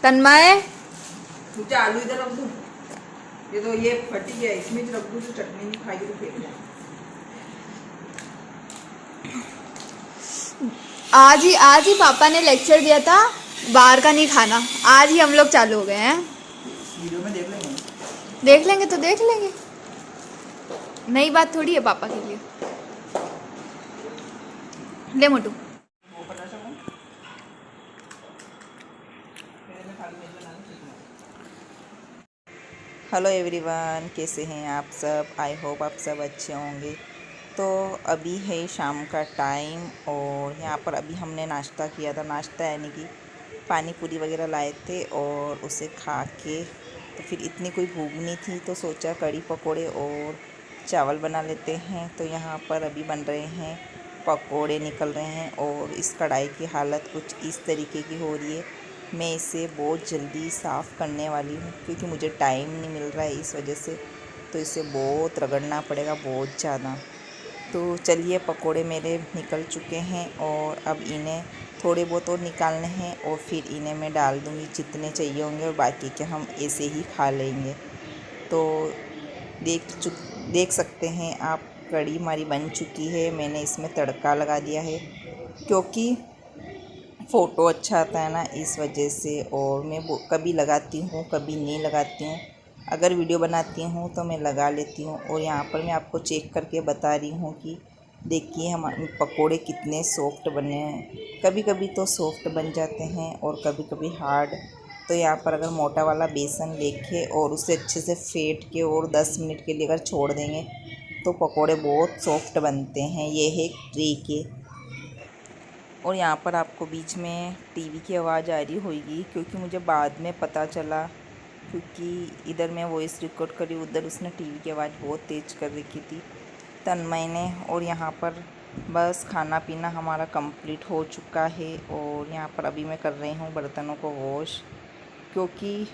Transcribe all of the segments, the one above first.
तन्मय मुझे आलू इधर रख दूं। ये तो ये फटी गया, इसमें रख दूं तो चटनी नहीं खाएगी तो फेंक दूं। आज ही पापा ने लेक्चर दिया था बाहर का नहीं खाना। आज ही हम लोग चालू हो गए हैं। वीडियो में देख लेंगे। देख लेंगे तो देख लेंगे, नई बात थोड़ी है पापा के लिए। ले मोटू। हेलो एवरीवन, कैसे हैं आप सब? आई होप आप सब अच्छे होंगे। तो अभी है शाम का टाइम और यहाँ पर अभी हमने नाश्ता किया था। नाश्ता यानी कि पानी पूरी वगैरह लाए थे और उसे खा के तो फिर इतनी कोई भूख नहीं थी तो सोचा कड़ी पकोड़े और चावल बना लेते हैं। तो यहाँ पर अभी बन रहे हैं पकोड़े, निकल रहे हैं और इस कढ़ाई की हालत कुछ इस तरीके की हो रही है। मैं इसे बहुत जल्दी साफ़ करने वाली हूँ क्योंकि मुझे टाइम नहीं मिल रहा है इस वजह से। तो इसे बहुत रगड़ना पड़ेगा, बहुत ज़्यादा। तो चलिए, पकोड़े मेरे निकल चुके हैं और अब इन्हें थोड़े बहुत और निकालने हैं और फिर इन्हें मैं डाल दूँगी जितने चाहिए होंगे और बाकी के हम ऐसे ही खा लेंगे। तो देख सकते हैं आप, कढ़ी हमारी बन चुकी है। मैंने इसमें तड़का लगा दिया है क्योंकि फ़ोटो अच्छा आता है ना, इस वजह से। और मैं कभी लगाती हूँ कभी नहीं लगाती हूँ। अगर वीडियो बनाती हूँ तो मैं लगा लेती हूँ। और यहाँ पर मैं आपको चेक करके बता रही हूँ कि देखिए हमारे पकोड़े कितने सॉफ्ट बने हैं। कभी कभी तो सॉफ्ट बन जाते हैं और कभी कभी हार्ड। तो यहाँ पर अगर मोटा वाला बेसन लेके और उसे अच्छे से फेंट के और 10 मिनट के लिए अगर छोड़ देंगे तो पकोड़े बहुत सॉफ्ट बनते हैं। ये है ट्रिक है। और यहाँ पर आपको बीच में टीवी की आवाज़ आ रही होगी क्योंकि मुझे बाद में पता चला, क्योंकि इधर मैं वॉइस रिकॉर्ड करी, उधर उसने टीवी की आवाज़ बहुत तेज़ कर रखी थी, तन्मय ने। और यहाँ पर बस खाना पीना हमारा कंप्लीट हो चुका है और यहाँ पर अभी मैं कर रही हूँ बर्तनों को वॉश, क्योंकि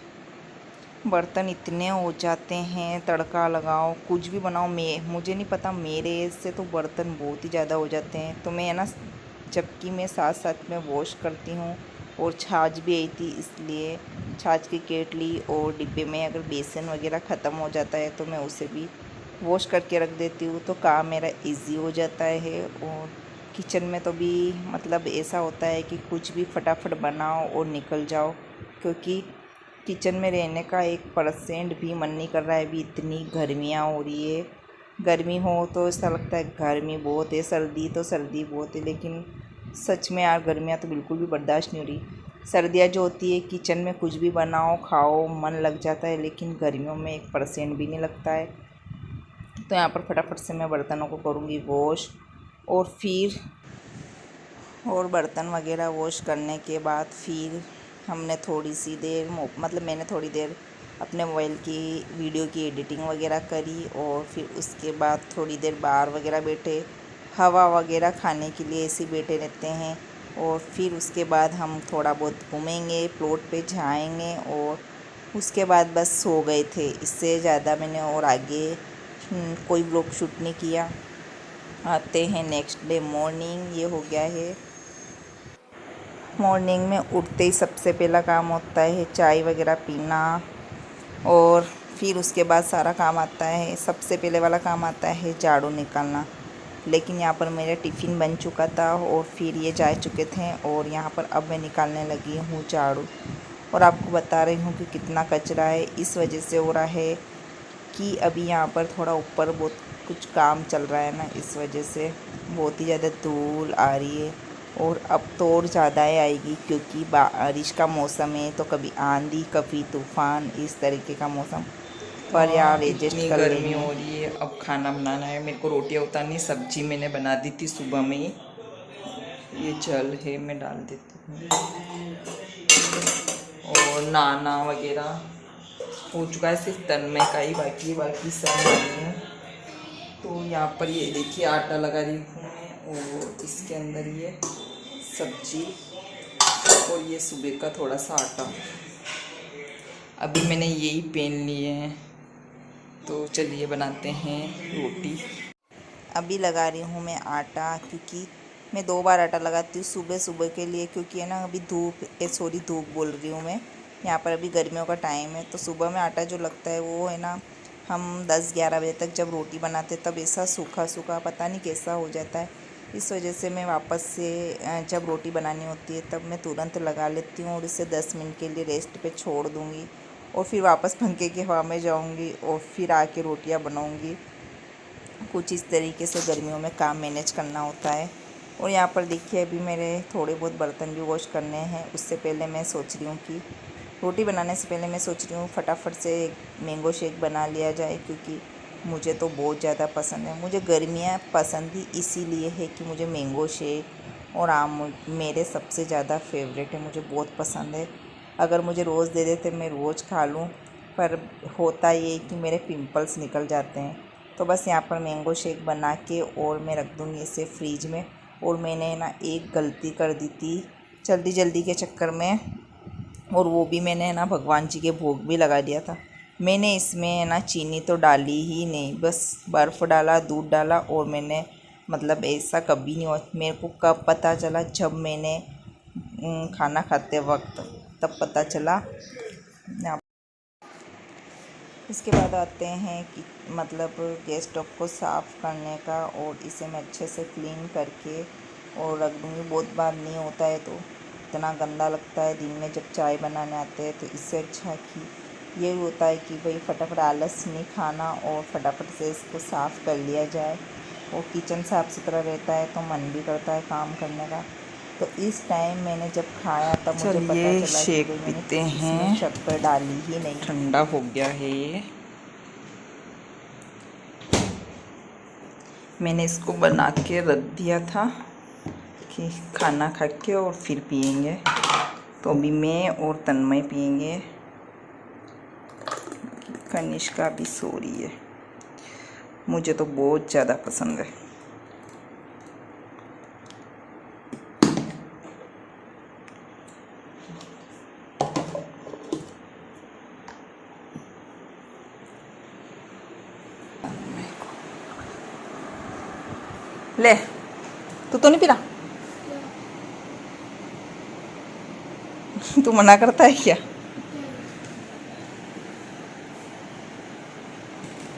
बर्तन इतने हो जाते हैं। तड़का लगाओ, कुछ भी बनाओ, मुझे नहीं पता, मेरे से तो बर्तन बहुत ही ज़्यादा हो जाते हैं। तो मैं है ना चक्की में साथ साथ में वॉश करती हूँ। और छाछ भी आई थी, इसलिए छाछ की केटली और डिब्बे में अगर बेसन वगैरह ख़त्म हो जाता है तो मैं उसे भी वॉश करके रख देती हूँ। तो काम मेरा इजी हो जाता है। और किचन में तो भी मतलब ऐसा होता है कि कुछ भी फटाफट बनाओ और निकल जाओ, क्योंकि किचन में रहने का 1% भी मन नहीं कर रहा है। अभी इतनी गर्मियाँ हो रही है। गर्मी हो तो ऐसा लगता है गर्मी बहुत है, सर्दी तो सर्दी बहुत है, लेकिन सच में यार गर्मियाँ तो बिल्कुल भी बर्दाश्त नहीं हो रही। सर्दियाँ जो होती है किचन में कुछ भी बनाओ खाओ मन लग जाता है, लेकिन गर्मियों में 1% भी नहीं लगता है। तो यहाँ पर फटाफट से मैं बर्तनों को करूँगी वॉश और बर्तन वगैरह वॉश करने के बाद फिर हमने थोड़ी सी देर मैंने थोड़ी देर अपने मोबाइल की वीडियो की एडिटिंग वगैरह करी और फिर उसके बाद थोड़ी देर बाहर वगैरह बैठे, हवा वगैरह खाने के लिए ऐसे बैठे रहते हैं। और फिर उसके बाद हम थोड़ा बहुत घूमेंगे, प्लॉट पे जाएंगे और उसके बाद बस सो गए थे। इससे ज़्यादा मैंने और आगे कोई ब्लॉग शूट नहीं किया। आते हैं नेक्स्ट डे मॉर्निंग। ये हो गया है मॉर्निंग में उठते ही सबसे पहला काम होता है चाय वगैरह पीना और फिर उसके बाद सारा काम आता है। सबसे पहले वाला काम आता है झाड़ू निकालना, लेकिन यहाँ पर मेरा टिफ़िन बन चुका था और फिर ये जा चुके थे और यहाँ पर अब मैं निकालने लगी हूँ झाड़ू। और आपको बता रही हूँ कि कितना कचरा है। इस वजह से हो रहा है कि अभी यहाँ पर थोड़ा ऊपर बहुत कुछ काम चल रहा है ना, इस वजह से बहुत ही ज़्यादा धूल आ रही है। और अब तो और ज़्यादा आएगी क्योंकि बारिश का मौसम है, तो कभी आंधी कभी तूफ़ान, इस तरीके का मौसम। पर यार एडजस्ट कर गर्मी हो रही है। अब खाना बनाना है मेरे को, रोटियां उतारनी, सब्जी मैंने बना दी थी सुबह में ही। ये जल है, मैं डाल देती हूँ। और नाना वगैरह हो चुका है, सिर्फ तन्मय का ही बाकी सब नहीं है। तो यहाँ पर ये देखिए आटा लगा रही हूँ मैं और इसके अंदर ये सब्जी और ये सुबह का थोड़ा सा आटा। अभी मैंने यही पेन लिए हैं, तो चलिए बनाते हैं रोटी। अभी लगा रही हूँ मैं आटा, क्योंकि मैं 2 बार आटा लगाती हूँ सुबह सुबह के लिए, क्योंकि है ना अभी धूप बोल रही हूँ मैं, यहाँ पर अभी गर्मियों का टाइम है। तो सुबह में आटा जो लगता है वो है ना, हम 10-11 बजे तक जब रोटी बनाते तब ऐसा सूखा सूखा पता नहीं कैसा हो जाता है। इस वजह से मैं वापस से जब रोटी बनानी होती है तब मैं तुरंत लगा लेती हूँ और इसे 10 मिनट के लिए रेस्ट पे छोड़ दूँगी और फिर वापस पंखे की हवा में जाऊँगी और फिर आके रोटियाँ बनाऊँगी। कुछ इस तरीके से गर्मियों में काम मैनेज करना होता है। और यहाँ पर देखिए अभी मेरे थोड़े बहुत बर्तन भी वॉश करने हैं। उससे पहले मैं सोच रही हूँ कि रोटी बनाने से पहले मैं सोच रही हूँ फटाफट से मैंगो शेक बना लिया जाए, क्योंकि मुझे तो बहुत ज़्यादा पसंद है। मुझे गर्मियाँ पसंद ही इसीलिए है कि मुझे मैंगो शेक और आम मेरे सबसे ज़्यादा फेवरेट है, मुझे बहुत पसंद है। अगर मुझे रोज़ दे देते मैं रोज़ खा लूँ, पर होता ये कि मेरे पिंपल्स निकल जाते हैं। तो बस यहाँ पर मैंगो शेक बना के और मैं रख दूँगी इसे फ्रीज में। और मैंने ना एक गलती कर दी थी जल्दी के चक्कर में, और वो भी मैंने ना भगवान जी के भोग भी लगा दिया था। मैंने इसमें ना चीनी तो डाली ही नहीं, बस बर्फ़ डाला, दूध डाला और मैंने मतलब ऐसा कभी नहीं हुआ। मेरे को कब पता चला, जब मैंने खाना खाते वक्त तब पता चला। इसके बाद आते हैं कि मतलब गैस स्टोव को साफ़ करने का, और इसे मैं अच्छे से क्लीन करके और रख दूँगी। बहुत बार नहीं होता है तो इतना गंदा लगता है दिन में जब चाय बनाने आते हैं। तो इससे अच्छा कि ये होता है कि भाई फटाफट आलस नहीं खाना और फटाफट से इसको साफ़ कर लिया जाए। और किचन साफ़ सुथरा रहता है तो मन भी करता है काम करने का। तो इस टाइम मैंने जब खाया तब मुझे पता चलिए चला शेक कि मैंने पीते इसमें हैं। शक्कर डाली ही नहीं। ठंडा हो गया है ये। मैंने इसको बना के रख दिया था कि खाना खा के और फिर पियेंगे। तो अभी मैं और तन्मय पियेंगे, कनिष्का भी सो रही है। मुझे तो बहुत ज़्यादा पसंद है। ले, तू तो नहीं पी रहा? तू मना करता है क्या?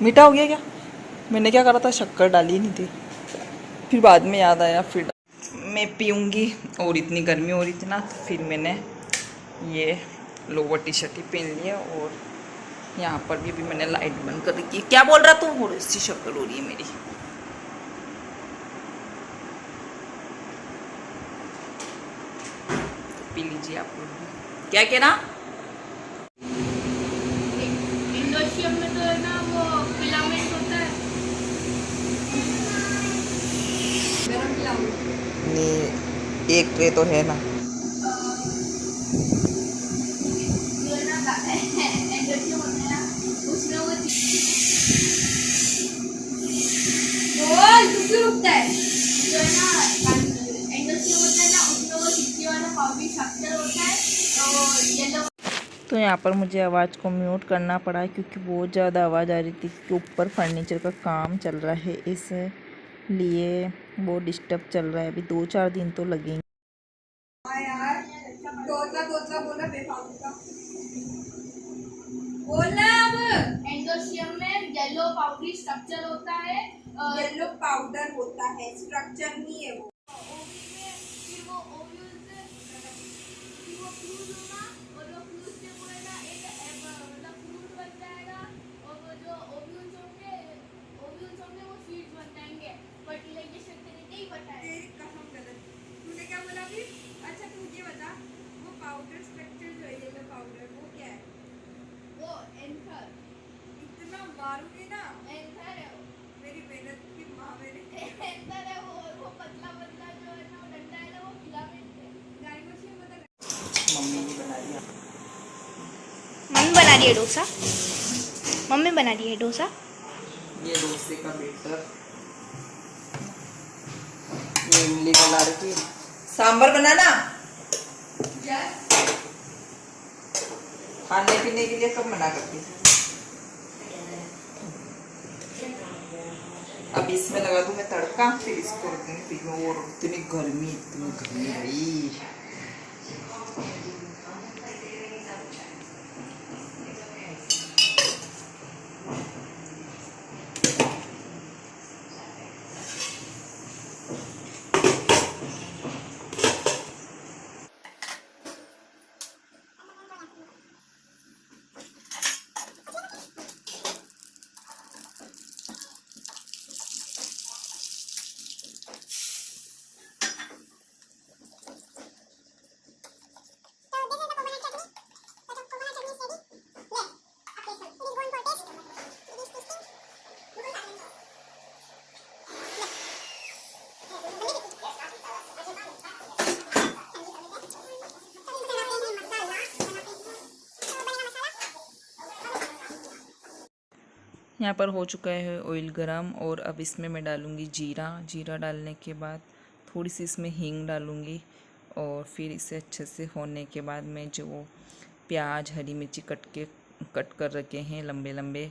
मीठा हो गया क्या? मैंने क्या करा था, शक्कर डाली नहीं थी, फिर बाद में याद आया फिर मैं पीऊँगी। और इतनी गर्मी हो रही थी ना, तो फिर मैंने ये लोअर टी शर्ट ही पहन लिया। और यहाँ पर भी अभी मैंने लाइट बंद कर रखी है। क्या बोल रहा तू? और इससे शक्कर हो रही है मेरी। पी लीजिए आप लोग भी। क्या कह रहा? इंडोशियम में तो है ना वो फिलामेंट होता है, गरम फिलामेंट। नहीं, एक ट्रे तो है ना। जो है ना इंडोशियम होता है ना, उसमें वो क्यों रुकता है, जो है ना इंडोशियम होता है ना, उसमें वो चिपकी वाला पाउडर स्ट्रक्चर होता है। तो येलो तो यहाँ पर मुझे आवाज़ को म्यूट करना पड़ा क्योंकि बहुत ज़्यादा आवाज़ आ रही थी, क्योंकि ऊपर फर्नीचर का काम चल रहा है, इसलिए बहुत डिस्टर्ब चल रहा है। अभी 2-4 दिन तो लगेंगे। बोलना अब। एंडोशियम में येलो पाउडरी स्ट्रक्चर होता है, येलो पाउडर होता है, स्ट्रक्चर नहीं है वो। फिर वो ओव्यूल से फिर वो फ्लूइड होगा, और वो फ्लूइड से वो है ना एक मतलब फ्लूइड बन जाएगा। और वो जो ओव्यूल्स होंगे वो सीड्स बन जाएंगे। फर्टिलाइजेशन तरीके ही बताया। तेरी कसम गलत। तूने क्या बोला अभी? अच्छा तू ये बता, वो पाउडर स्ट्रक्चर जो है येलो पाउडर, वो क्या है? वो एंथर इतना मारूंगी ना, एंथर है वो। मेरी मेहनत की माँ मेरे। एंथर है वो पतला पतला जो है ना वो डंडा है ना, वो फिलामेंट है। गाइनोशियम बता। मम्मी ने बना दिया। मम्मी बना रही है डोसा। मम्मी बना रही है डोसा। ये डोसे का बेटर, ये इमली कलर की सांभर बनाना। खाने पीने के लिए कब मना करती है? अब इसमें लगा दूँ मैं तड़का, फिर इसको रख दूँगी फ्रिज में। और इतनी गर्मी भाई। यहाँ पर हो चुका है ऑयल गरम और अब इसमें मैं डालूँगी जीरा। जीरा डालने के बाद थोड़ी सी इसमें हींग डालूँगी और फिर इसे अच्छे से होने के बाद मैं जो प्याज हरी मिर्ची कट कर रखे हैं लंबे लंबे,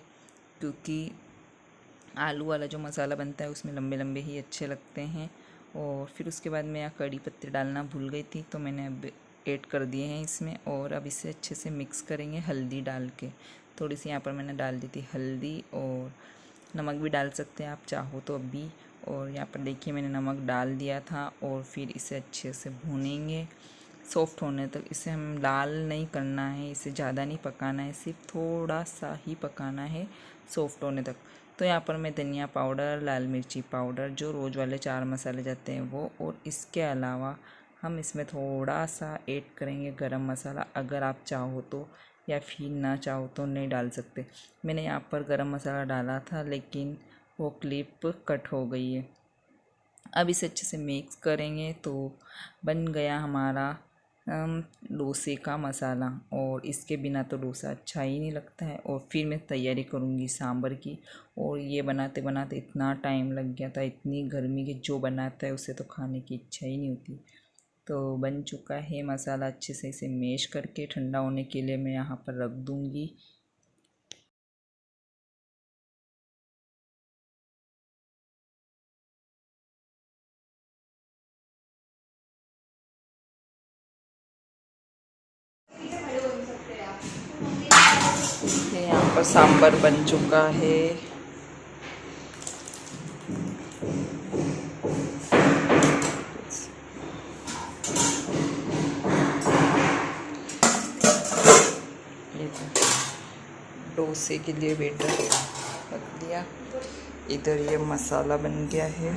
क्योंकि आलू वाला जो मसाला बनता है उसमें लंबे लंबे ही अच्छे लगते हैं। और फिर उसके बाद मैं यहाँ कड़ी पत्ते डालना भूल गई थी, तो मैंने अब ऐड कर दिए हैं इसमें। और अब इसे अच्छे से मिक्स करेंगे हल्दी डाल के। थोड़ी सी यहाँ पर मैंने डाल दी थी हल्दी, और नमक भी डाल सकते हैं आप चाहो तो अभी। और यहाँ पर देखिए मैंने नमक डाल दिया था। और फिर इसे अच्छे से भूनेंगे सॉफ्ट होने तक। इसे हम लाल नहीं करना है, इसे ज़्यादा नहीं पकाना है, सिर्फ थोड़ा सा ही पकाना है सॉफ्ट होने तक। तो यहाँ पर मैं धनिया पाउडर, लाल मिर्ची पाउडर, जो रोज़ वाले 4 मसाले जाते हैं वो, और इसके अलावा हम इसमें थोड़ा सा ऐड करेंगे गरम मसाला, अगर आप चाहो तो, या फिर ना चाहो तो नहीं डाल सकते। मैंने यहाँ पर गरम मसाला डाला था लेकिन वो क्लिप कट हो गई है। अब इसे अच्छे से मिक्स करेंगे तो बन गया हमारा डोसे का मसाला। और इसके बिना तो डोसा अच्छा ही नहीं लगता है। और फिर मैं तैयारी करूँगी सांभर की। और ये बनाते बनाते इतना टाइम लग गया था, इतनी गर्मी के जो बनाता है उसे तो खाने की इच्छा ही नहीं होती। तो बन चुका है मसाला। अच्छे से इसे मैश करके ठंडा होने के लिए मैं यहाँ पर रख दूँगी। यहाँ पर सांभर बन चुका है। डोसे के लिए बेटर रख दिया। इधर ये मसाला बन गया है।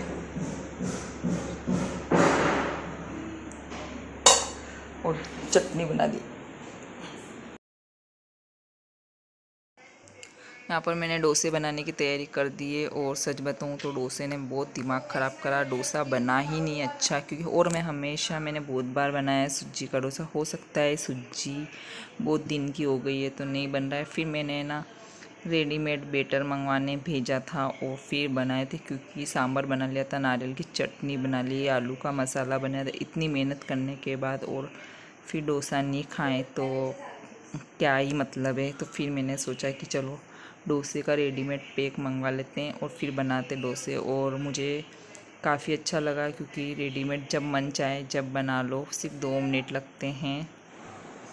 और चटनी बना दी। यहाँ पर मैंने डोसे बनाने की तैयारी कर दी है। और सच बताऊँ तो डोसे ने बहुत दिमाग ख़राब करा। डोसा बना ही नहीं अच्छा, क्योंकि और मैंने बहुत बार बनाया है सूजी का डोसा। हो सकता है सूजी बहुत दिन की हो गई है तो नहीं बन रहा है। फिर मैंने ना रेडीमेड बेटर मंगवाने भेजा था और फिर बनाए थे, क्योंकि सांभर बना लिया था, नारियल की चटनी बना ली, आलू का मसाला बनाया था। इतनी मेहनत करने के बाद और फिर डोसा नहीं खाएं तो क्या ही मतलब है। तो फिर मैंने सोचा कि चलो डोसे का रेडीमेड पैक मंगवा लेते हैं और फिर बनाते डोसे। और मुझे काफ़ी अच्छा लगा, क्योंकि रेडीमेड जब मन चाहे जब बना लो, सिर्फ 2 मिनट लगते हैं।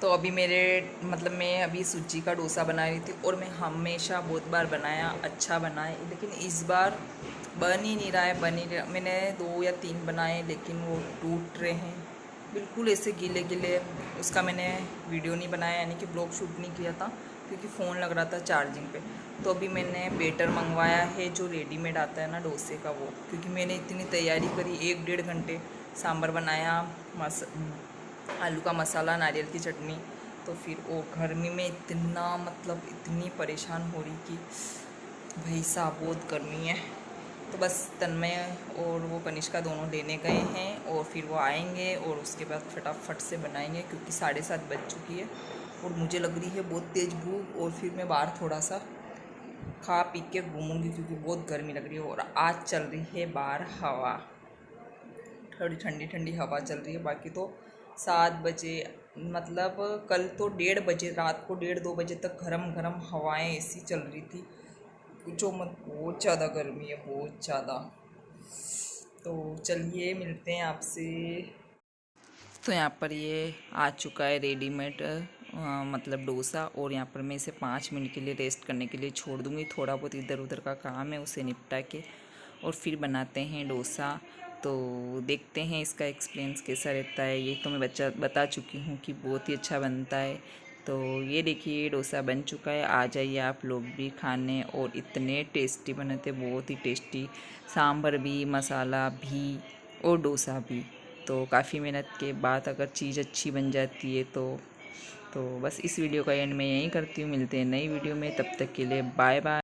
तो अभी मैं अभी सूजी का डोसा बना रही थी। और मैं हमेशा बहुत बार बनाया, अच्छा बनाए, लेकिन इस बार बन ही नहीं रहा है। मैंने 2 या 3 बनाए लेकिन वो टूट रहे हैं बिल्कुल ऐसे गीले गीले। उसका मैंने वीडियो नहीं बनाया, यानी कि ब्लॉग शूट नहीं किया था, क्योंकि फ़ोन लग रहा था चार्जिंग पे। तो अभी मैंने बेटर मंगवाया है जो रेडीमेड आता है ना डोसे का, वो, क्योंकि मैंने इतनी तैयारी करी 1-1.5 घंटे। सांभर बनाया, आलू का मसाला, नारियल की चटनी। तो फिर वो गर्मी में इतनी परेशान हो रही कि भाई साहब बहुत गर्मी है। तो बस तन्मय और वो कनिष्का दोनों लेने गए हैं और फिर वो आएंगे और उसके बाद फटाफट से बनाएंगे, क्योंकि 7:30 बज चुकी है और मुझे लग रही है बहुत तेज़ भूख। और फिर मैं बाहर थोड़ा सा खा पी के घूमूंगी, क्योंकि बहुत गर्मी लग रही है। और आज चल रही है बाहर हवा, थोड़ी ठंडी ठंडी हवा चल रही है। बाकी तो 7 बजे, कल तो 1:30 बजे, रात को 1:30-2 बजे तक गरम गरम हवाएं ऐसी चल रही थी पूछो मत, बहुत ज़्यादा गर्मी है, बहुत ज़्यादा। तो चलिए मिलते हैं आपसे। तो यहाँ पर ये आ चुका है रेडीमेड मतलब डोसा, और यहाँ पर मैं इसे 5 मिनट के लिए रेस्ट करने के लिए छोड़ दूँगी। थोड़ा बहुत इधर उधर का काम है उसे निपटा के और फिर बनाते हैं डोसा। तो देखते हैं इसका एक्सपीरियंस कैसा रहता है। ये तो मैं बता चुकी हूँ कि बहुत ही अच्छा बनता है। तो ये देखिए डोसा बन चुका है, आ जाइए आप लोग भी खाने। और इतने टेस्टी बने थे, बहुत ही टेस्टी, सांभर भी, मसाला भी और डोसा भी। तो काफ़ी मेहनत के बाद अगर चीज़ अच्छी बन जाती है तो बस इस वीडियो का एंड मैं यहीं करती हूँ। मिलते हैं नई वीडियो में, तब तक के लिए बाय बाय।